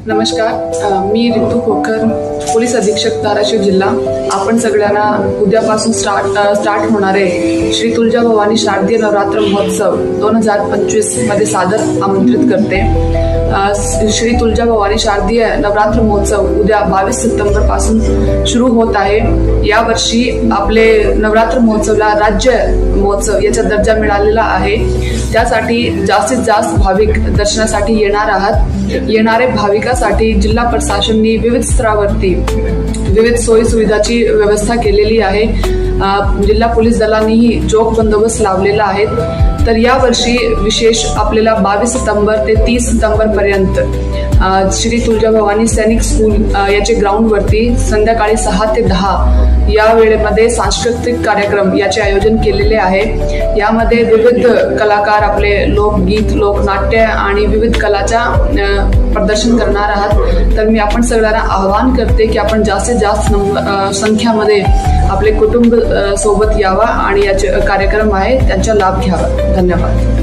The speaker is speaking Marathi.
नमस्कार, मी रितू खोकर, पोलीस अधीक्षक धाराशिव जिल्हा. आपण सगळ्यांना उद्यापासून स्टार्ट होणारे श्री तुळजाभवानी शारदीय नवरात्र महोत्सव 2025 मध्ये सादर आमंत्रित करते. श्री तुळजाभवानी शारदीय नवरात्र महोत्सव उद्या 22 सप्टेंबर पासून सुरू होत आहे. यावर्षी आपले नवरात्र महोत्सवला राज्य महोत्सव याचा दर्जा मिळालेला आहे. त्यासाठी जास्तीत जास्त भाविक दर्शनासाठी येणार आहात. येणारे भाविकांसाठी जिल्हा प्रशासनाने विविध स्तरावरती विविध सोयी सुविधाची व्यवस्था केलेली आहे. जिल्हा पोलीस दलानेही चोख बंदोबस्त लावलेला आहे. तर यावर्षी विशेष आपल्याला 22 सप्टेंबर ते 30 सप्टेंबर पर्यंत श्री तुळजाभवानी सैनिक स्कूल याचे ग्राउंडवरती संध्याकाळी 6 ते 10 या वेळेमध्ये सांस्कृतिक कार्यक्रम याचे आयोजन केलेले आहे. यामध्ये विविध कलाकार आपले लोकगीत, लोकनाट्य आणि विविध कलाचा प्रदर्शन करणार आहात. तर मी आपण सगळ्यांना आवाहन करते की आपण जास्तीत जास्त संख्यामध्ये आपले कुटुंब सोबत यावा आणि याचे कार्यक्रम आहे त्यांचा लाभ घ्यावा. धन्यवाद.